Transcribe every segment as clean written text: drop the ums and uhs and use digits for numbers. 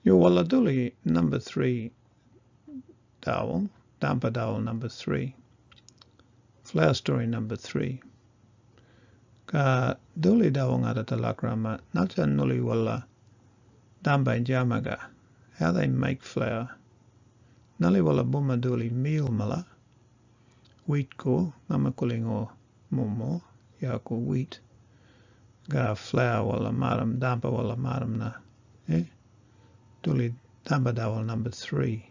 Yo wala duli number 3 dhäwu, Dämba dhäwu number 3. Flower story number 3. Ka duli dhäwu ngata talakrama, nacha nuli wala Dämba jamaga, how they make flour. Nali wala buma duli meal mala, wheat ko, ngama kulingo momo, yako wheat. Ga flour wala maram, Dämba wala maram na. Duli Dämba dhäwu number 3.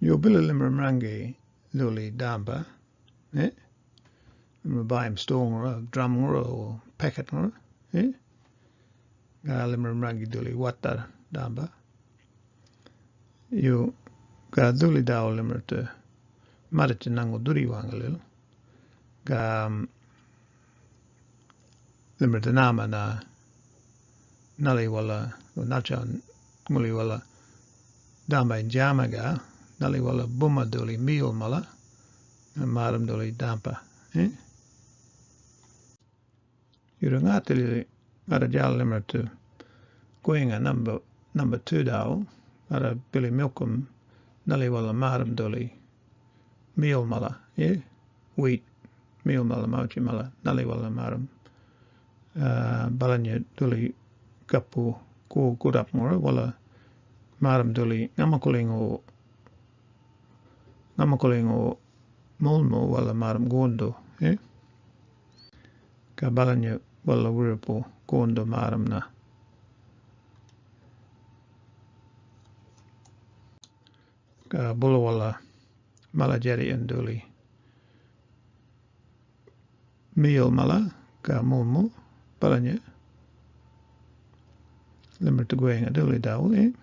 Yo bila limramrangi duli Dämba, Limrabayim store ngora, drum ngora or packet ngora, Ga limramrangi duli watar Dämba. Yo ga duli dhäwu limrata marita nango duri wangalil. Ga limrata nama na nali wala nacha nguli wala Dämba jamaga, nali wala buma duli meal mala, maram duli Dämba. Yura ngatili ada jal limrata kuinga number 2 dhäwu, ada bili milkum nali wala maram duli meal mala, wheat meal mala mauchi mala, nali wala maram. Balanya duli kapu ku kudap mora wala maram duli ngamakulingo mulmo wala maram gondo, Ka balanya wala wiripo gondo maram na. Ka bula wala malajari duli meal mala ka mulmo balanya limrata guenga duli dhäwu,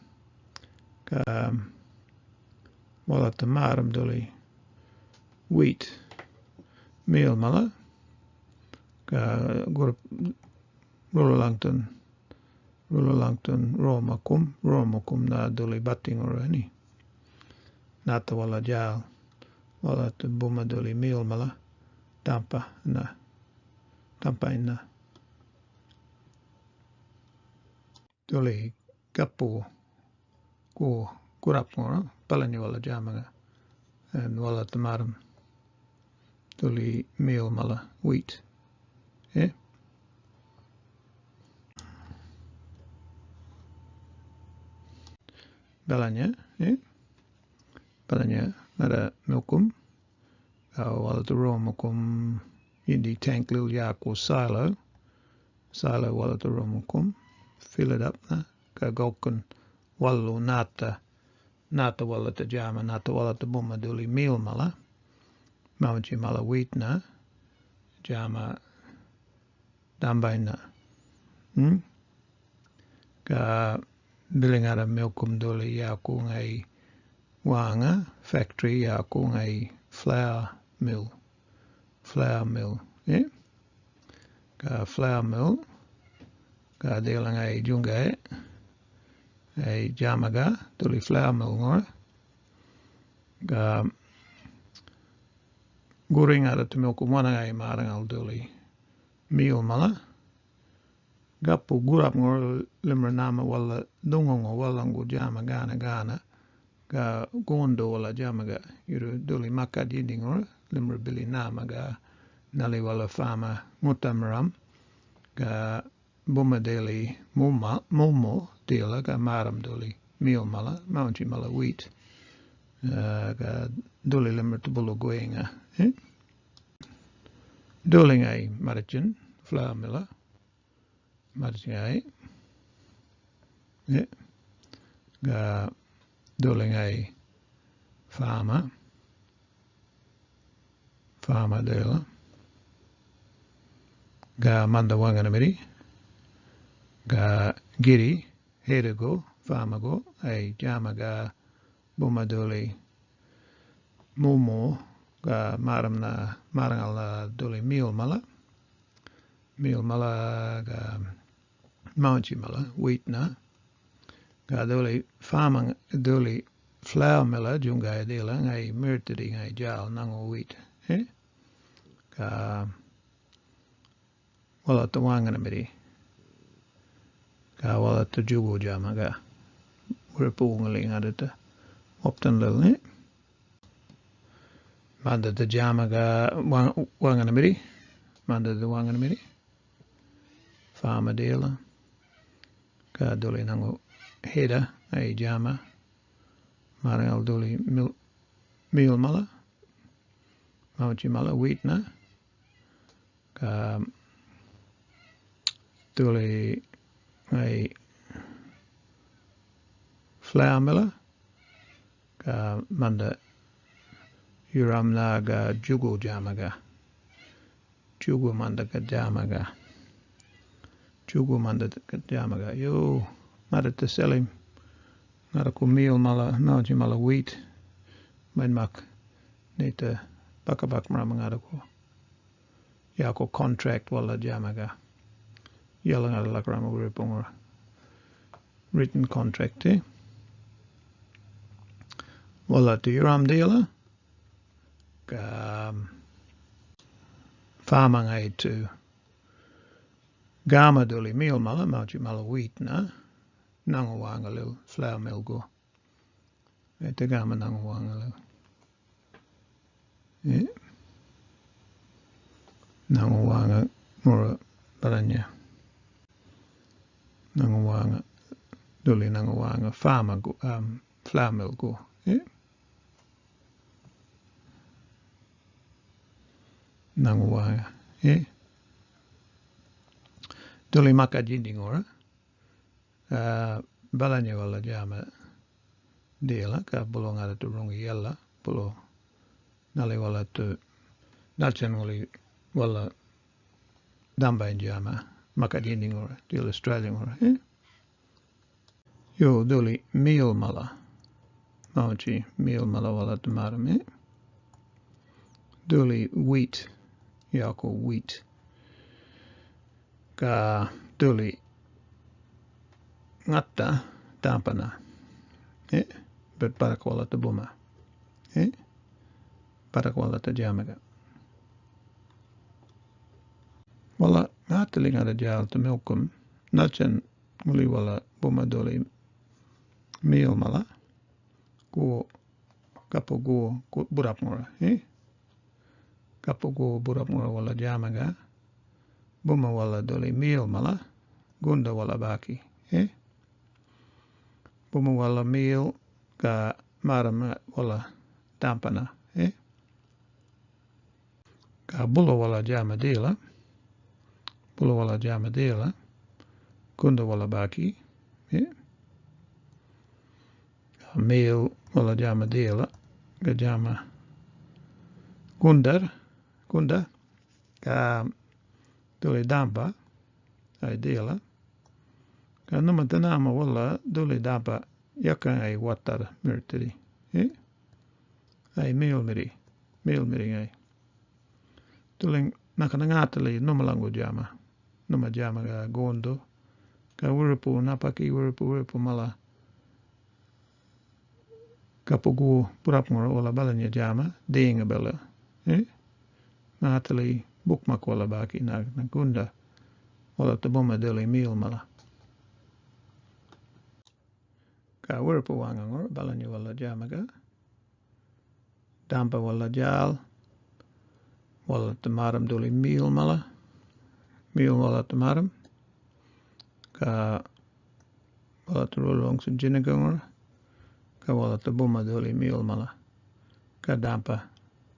Ka wala maram duli wheat meal mala, Ka gurup rulalangton romakum na duli bating orani. Nata wala jal wala buma duli meal mala Dämba ina duli kapu ku kurap ngora palani wala jamaga and wala maram duli meal mala wheat, balanya ada milkum wala romakum indi tank lil yako silo wala romakum, fill it up na ka gokun wallu nata wala jama nata wala buma duli meal mala mauji mala wheat na jama Dämba ina, Ka biling ada milkum duli yako ngai wanga factory yako ngai flour mill, Ka flour mill ka dealing ai jungai ai jamaga duli flour mill ngora. Ka guring ada milkum wana ai marangal duli meal mala. Gapu gurap ngora limra nama wala dungongo wala ngu jama gana ga gondo wala jamaga yuru duli makad yindi ngora limra bili nama ga nali wala fama ngutamram ga buma deli mulmo dela ga maram duli meal mala maunchi mala wheat ga duli limra tubulu guenga, duli ngai marichin flour miller marichin ga duli ngai farmer dela ga manda wanganamiri ga giri herago farmago ai jama ga buma duli mumo ga marangal na duli meal mala ga maunchi mala wheat na ga duli farming duli flour miller jungai dela ngai mirtadi ngai jal nango wheat, Ka wala tawanganamiri Ka wala to jugo jama ga. Uripu ngaling ada to. Optan lil ne. Manda the jama ga wangan miri. Manda the wangan miri. Fama dela. Ka duli nangu heda ay jama. Marangal duli meal mala. Mauchi mala wheat na. Ka duli ay flour mila. Ka manda yuram na ga jugo jamaga. Jugo manda ka jamaga. Jugo manda ka jamaga. Yo, mada te selim. Nada ku meal mala, nauji mala wheat. Main mak nita bakabak mara mangada ku. Ya ko contract wala jamaga. Yala ngada lakrama uripungura. Written contract eh. Wala tu yuram deala. Ka farming aid to Gama duli meal mala, mauji mala wheat na. Nanguwanga lil flour mill go. Ete gama nanguwanga lil. Eh? Nanguwanga mura baranya. Nanguwanga duli nanguwanga farmer go flour mill go. Eh? Nanguwanga. Eh? Duli maka jinding ora. Balanya wala jama dela ka bulong ada tu rungi yalla pulo nali wala tu nachen wala Dämba jama maka jinding ora til Australian ora. Eh? Yo duli meal mala. Mauchi meal mala wala tu maram eh? Duli wheat. Yako wheat. Ka duli ngata tampana. Eh? Bet parak wala tu buma. Eh? Parak wala tu jamaga. Wala ngataling ada jal tu milkum. Nachen muli wala buma duli meal mala. Go kapo go burap mura. Eh? Kapo go burap mura wala jamaga. Buma wala duli meal mala. Gunda wala baki. Eh? Buma wala meal ka maram wala tampana. Eh? Ka bulo wala jama dela. Bulo wala jama dela. Gunda wala baki. Eh? Ka meal wala jama dela. Ka jama gunda. Ka duli Dämba ay dela. Ka nama tanama wala duli Dämba yakan ay watar mirtiri. Eh? Ay meal miri ay. Tuling nakanangatali numalango jama. Numa jama ga gondo. Ka wuripu napaki wuripu mala. Kapugu purapmura wala balanya jama. Dinga bela. Eh? Natali bukmak wala baki na gunda. Wala tabuma dili meal mala. Ka wuripu wangangor balanya wala jama ga. Dämba wala jal. Wala tamaram duli meal mala. Meal wala tamaram. Ka wala turulong sa jinagangor. Ka wala tabuma duli meal mala. Ka Dämba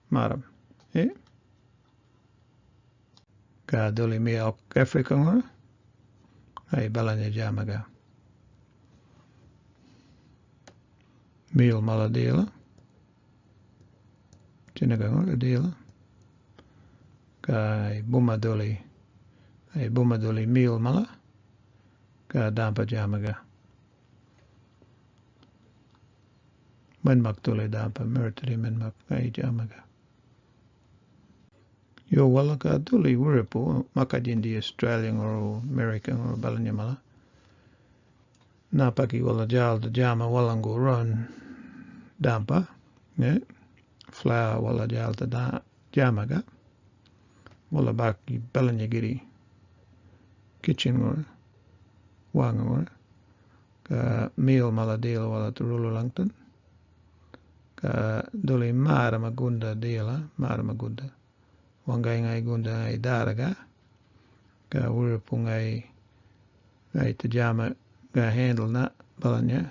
maram. Eh? Ka duli meal Afrikangor. Ay balanya jama ga. Meal mala dela. Jinagangor dela. Ka ay buma duli meal mala. Ka Dämba jama ga. Manmak duli Dämba mirtiri manmak ay jama ga. Yo wala ka duli wuripu makajindi Australian or American or balanya mala. Napaki wala jal the jama walango run Dämba. Yeah. Flour wala jal the jama ga. Wala baki balanya giri kitchen or wangor ka meal mala deal wala turulu langton ka duli mara magunda deala mara magunda wangai ngai gunda ngai daraga ka wurupu ngai tajama ga handle na balanya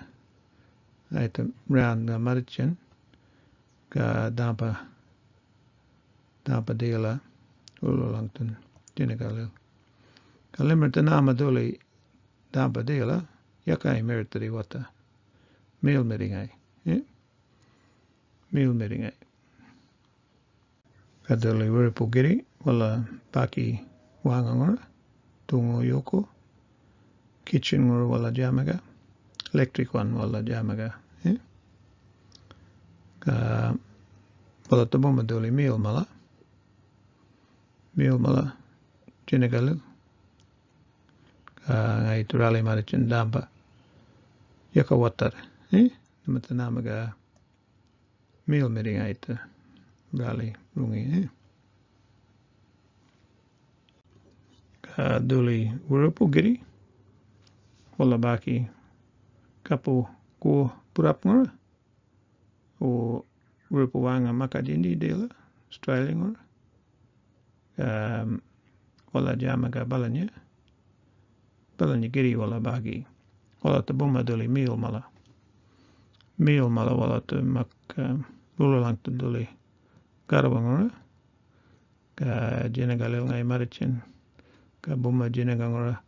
ngai ta round ga marichin ka Dämba deala ulu langton jinagalil ka limmer tanama duli Dämba deala yakai meritari wata meal miringai meal miringai kadali wuripu giri wala baki wangangora tungo yoko kitchen ngora wala jamaga electric one wala jamaga wala taboma doli meal mala jinagalu ngai turali marichin Dämba yaka watar namaga meal miringai ta rally rungi ka duli wurupu giri wala baki kapu ku purap ngora o wurupu wanga makadindi dela Australia ngora wala jamaga balanya giri wala baki wala tabuma duli meal mala wala tu mak lulalang tu duli Garwangora ka jinagalil ngai marichin ka buma jinagangora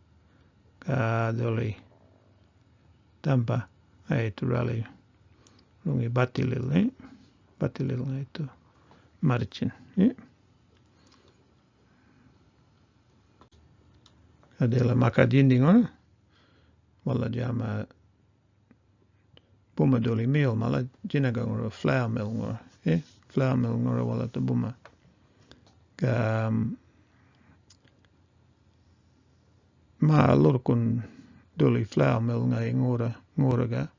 ka doli Dämba ai turali rungi batilil ngai tu marichin ka dela makadindi ngora wala jama buma doli meal mala jinagangora flour mill ngora flour mill ngora wala tu buma ka ma lurkun doli flour mill ngai ngora ga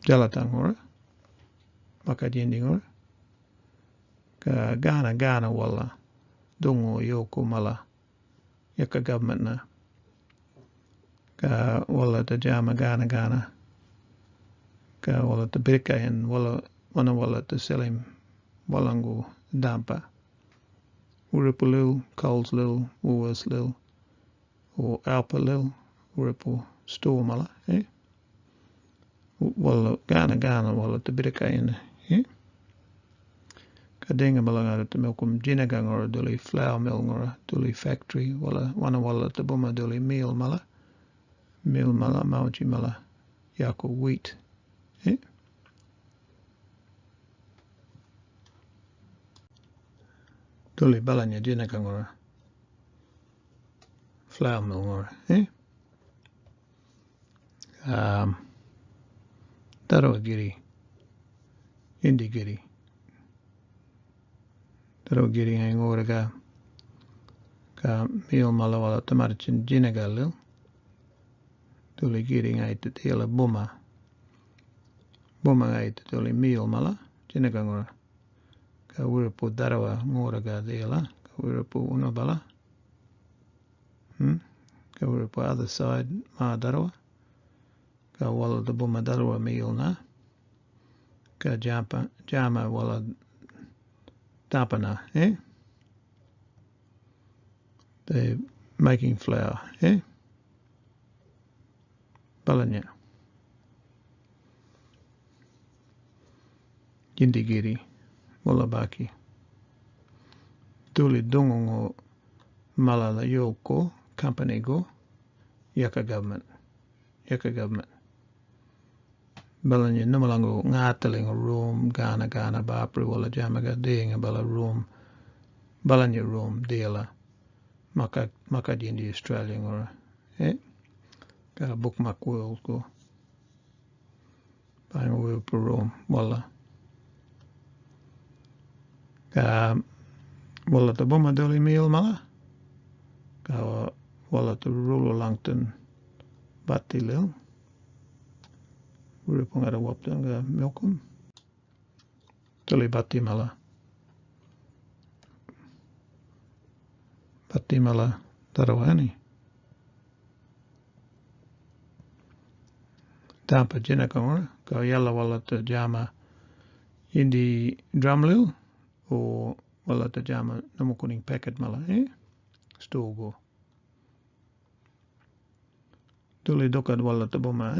jalatang ngora makadindi ngora ka gana wala dungo yoko mala yaka government na ka wala ta jama gana ka wala ta birkayan wala ta selim walangu Dämba wurupu lil Coles lil Woolworths lil o Alpa lil wurupu store mala wala gana wala ta birkayan ka denga mala ngara ta milkum jinagang ora duli flour mill ngora duli factory wala ta buma duli meal mala mauji mala yako wheat duli balanya jinagang ora flour mill ngora daro giri indi giri daro giri ngai ngora ka meal mala wala tamarichin jinagalil duli giri ngai tu tila buma ngai tu duli meal mala jinagang ora ka wurupu darawa ngora ga tila ka wurupu unabala ka wurupu other side ma darawa ka wala the buma darawa meal na ka jama wala Dämba na they making flour balanya Gindigiri wala baki duli dungongo malala yoko company go yaka government balanya numalango ngataling room gana bapri wala jamaga dinga bala room balanya room deala maka di Indi Australia ngora ka bookmark world ko bang world per room wala ka wala ta buma doli meal mala ka wala ta rulo langton batilil Wuripung ada waptan ga milkum tuli bati mala tarawani Dämba jinakongora ka yalla wala ta jama indi drumlil o wala ta jama namukuning packet mala stogo tuli dokad wala ta boma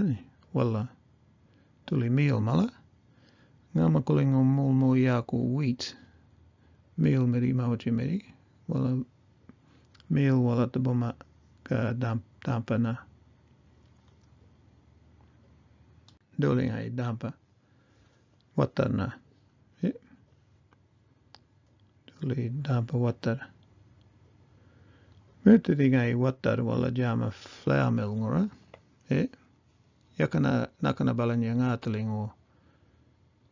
wala tuli meal mala ngama kuling mo yaku wheat meal meri mawachi meri wala meal wala ta boma ka dampa na doli ngai dampa watar na doli dampa watar Myrtidi ngai watar wala jama flour mill ngora yakana nakana balanya ngateling o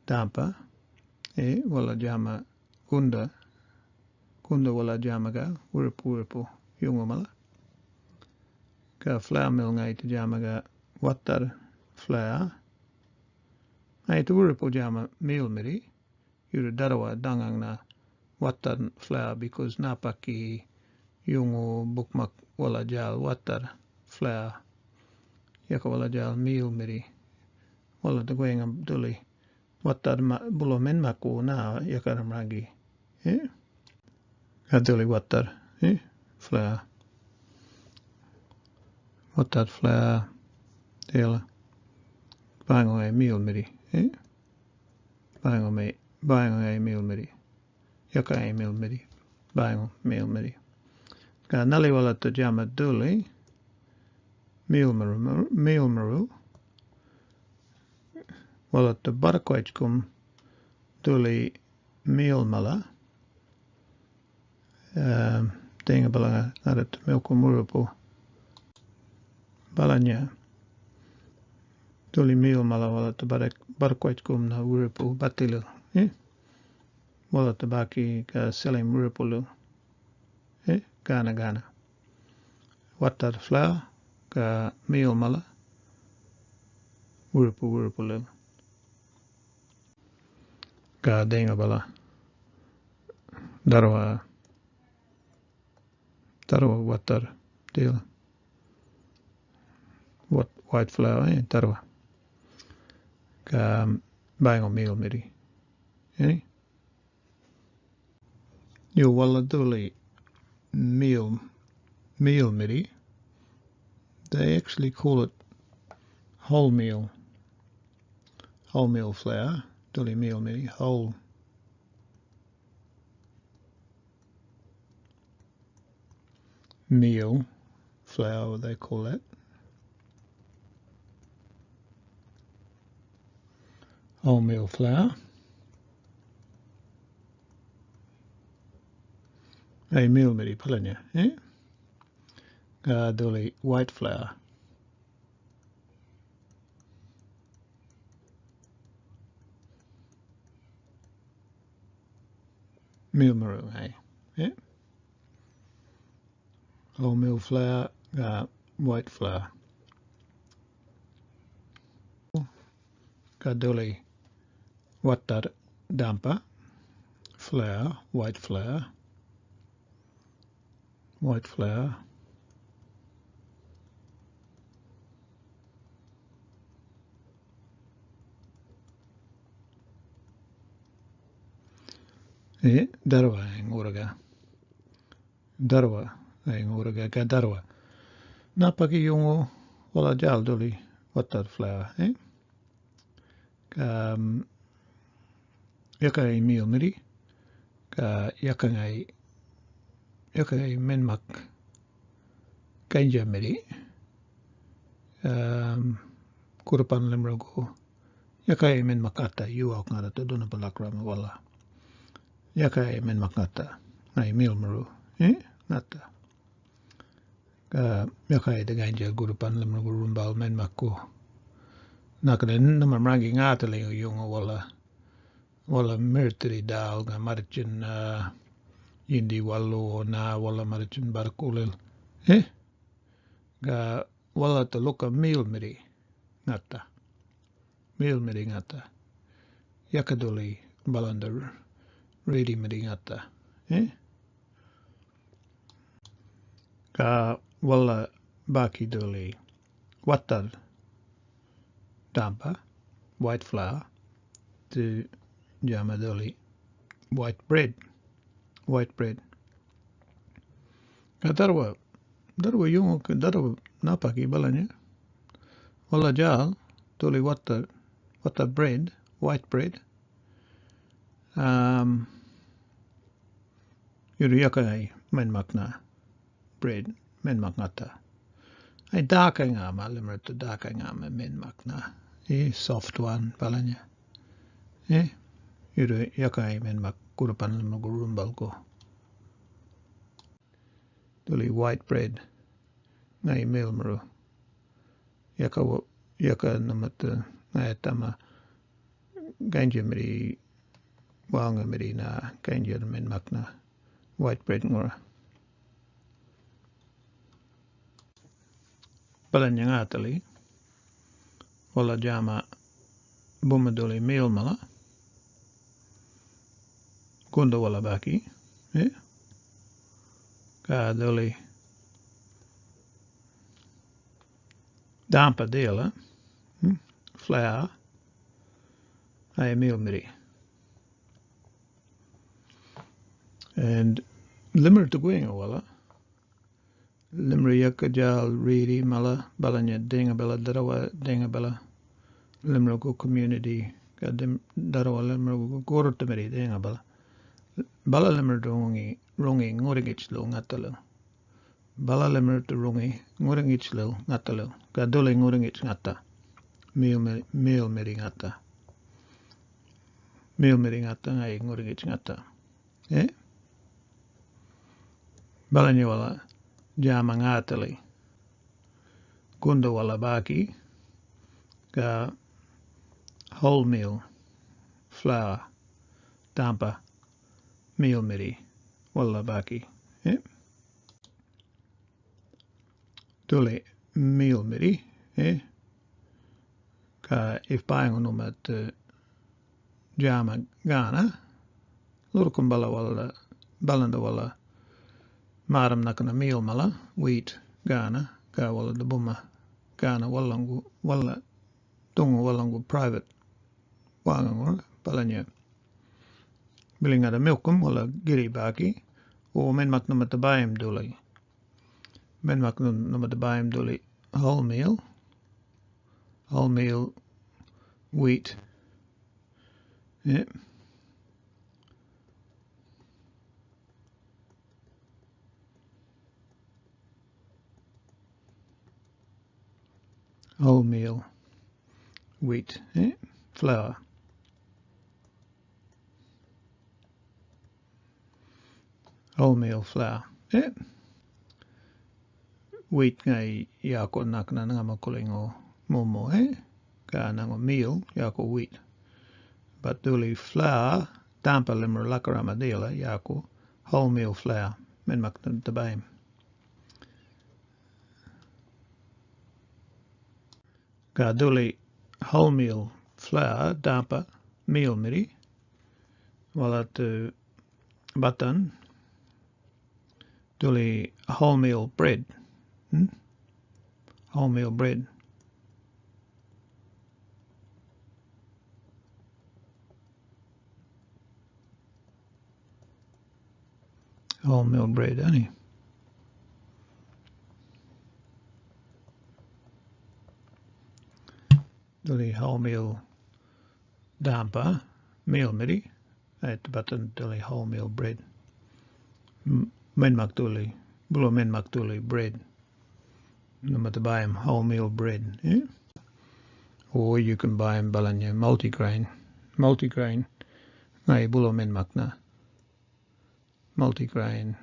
dampa wala jama kunda wala jama ga wuripu yungo mala ka flour mill ngai te jama ga watar flour ngai te wuripu jama meal miri yuru darawa dangang na watar flour because napaki yungo bukmak wala jal watar flour yaka wala jal meal miri wala te goenga duli watar bulo men mako na yaka ramrangi duli watar flour watar flour dela bango ai meal miri bango ai meal miri yaka ai meal miri bango meal miri ka nali wala te jama duli meal maru wala te barakwaichkum duli meal mala tenga balanga ngarat melko murupo balanya duli meal mala wala te barakwaichkum na urupo batilu wala te baki ka selim urupulu Gana watar flour ka meal mala urupu lil ka denga bala darwa watar deal white flour darwa ka bango meal miri you wala duli meal miri they actually call it wholemeal flour duli meal miri whole meal flour they call that wholemeal flour Hey, meal miri palanya, duli white flour. Meal maru, wholemeal flour, white flour. Duli watar dampa, flour, white flour. White flour. Darwa nguraga. Ka darwa. Napaki yungo wala jal duli watar flour, Ka yakai meal miri. Ka yakai menmak kanja miri kurupan lemrogo yakai menmak ata yuak ngara to dona balakram wala yakai menmak ata ai meal maru nata ka yakai de ganja kurupan lemrogo rumbal menmak ko nakade nama rangi ngata le yunga wala mertri dal ga marchin Indi walu na wala marichin barkulil ga wala te loka meal miri ngata yakaduli balanda ready miri ngata ka wala baki duli watar Dämba, white flour, to jama doli, white bread. Darwa yung darwa napaki balanya. Wala jal doli water bread, white bread. Yuri yakai men makna bread men maknata. Ay daka nga malimmer to daka nga men makna. Soft one balanya. Yuri yakai men mak kurupan magurumbal ko. Doli white bread. Ngay milmru. Yaka namat ngay tama ganja meri wanga meri na ganja men makna white bread ngora. Balanya ngatali. Wala jama bumadoli meal mala. Kunda wala baki. Ka doli Dämba dela. Flour. Ay meal meri. And limmer to gwinga wala. Limmer yaka jal riri mala balanya dinga bela darawa dinga bela. Limmer ko community ka darawa limmer ko gorot meri dinga bela. Bala limmer rungi ngoringich lo ngatalo. Bala limmer to rungi ngoringich lo ngatalo. Ka dole ngoringich ngata. Meal meri ngata. Meal meri ngata ngai ngoringich ngata. Balanya wala jama ngatali. Kunda wala baki ka wholemeal flour Dämba meal meri wala baki. Dole meal meri. Ka if buying on at jama gana lurkum bala wala balanda wala maram nakana meal mala wheat gana ka wala the buma gana walangu wala tungu walangu private wangangor balanya bilinga da milkum wala giri baki o men mak nama tabayim duli men mak nama tabayim duli wholemeal wheat wholemeal wheat flour. Wholemeal flour. Wheat ngai yako nakna nga makulingo momo ka nango meal yako wheat. But duli flour Dämba limmer lakarama dela yako wholemeal flour men makna tabayim. Ka duli wholemeal flour Dämba meal meri wala tu batan duli wholemeal bread. Wholemeal bread. Wholemeal bread, honey. Duli wholemeal Dämba meal meri at batan duli wholemeal bread. Men mak duli bulo men mak duli bread. No matter buy him wholemeal bread. Or you can buy him balanya multigrain. Multigrain. Ngai bulo men makna. Multigrain.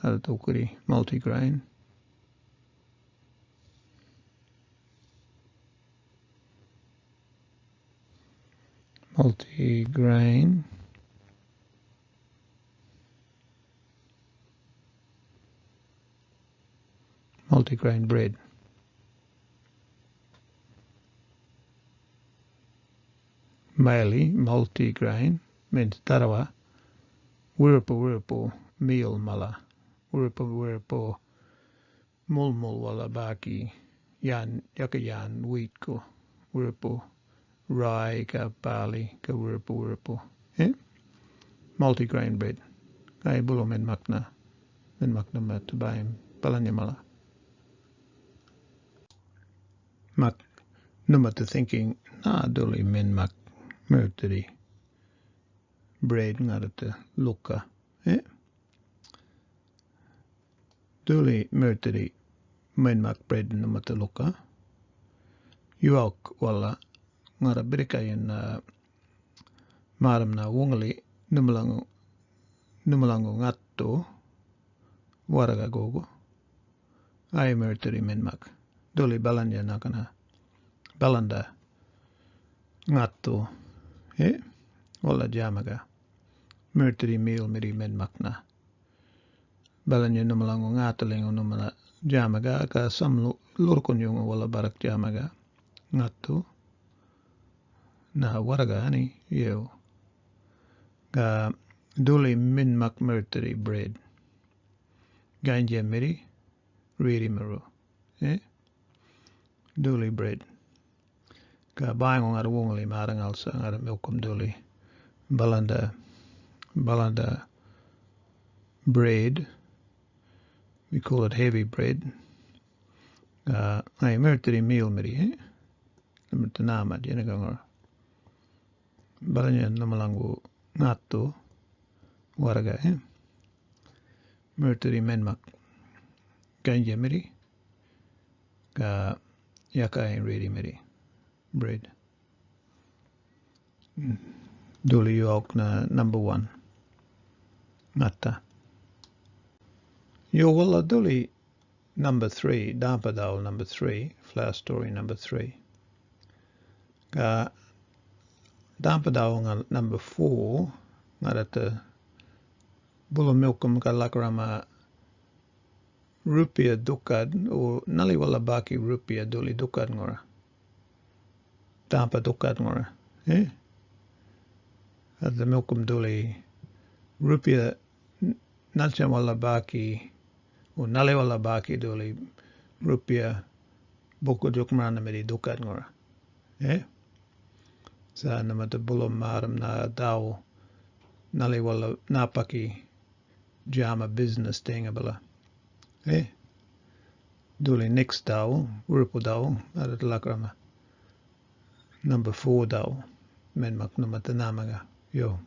Ada tukuri multigrain. Multigrain. Multigrain bread. Maili multigrain means tarawa wirpo meal mala wirpo mulmul wala baki yan yaka yan wheat ko wurupu. Rye ka barley ka wurupu. Multigrain bread. Ay bulo men makna ma tubayim balanyamala. Mak numata thinking na duli men mak merteri bread ngarata luka. Duli merteri men mak bread numata luka. Yuok wala ngara birikayin maram na wungali numulangu ngatto waraga gogo. Ay merteri men mak. Duli balanya nakana balanda ngatto wala jamaga merteri meal miri men makna balanya numulangu ngatalingo numala jamaga ka sam lurkon yung wala barak jamaga ngatto na waraga ani yo ga duli min mak merteri bread ganja miri riri maru duli bread ka bayang ngara wungali marang alsa ngara milkum duli balanda bread, we call it heavy bread. Ay merteri meal meri nama jena gangor balanya namalangu ngatto waraga merteri menmak ganja meri ka yaka ready meri bread. Duli yok na number 1 Matha. Yo wala duli number 3 Dämba dhäwu number 3 flower story number 3 Dämba dhäwu nga number 4 ngarata bulu milkum ka lakrama rupiah dukad o nali wala baki rupiah duli dukad ngora Dämba dukad ngora at the milkum duli rupiah nalcha wala baki o nali wala baki duli rupiah buku jukmarana meri dukad ngora sa namata bulu maram na dhäwu nali wala napaki jama business tinga bala duli next dhäwu rupu dhäwu at lakrama number 4 dhäwu men mak namata namaga yo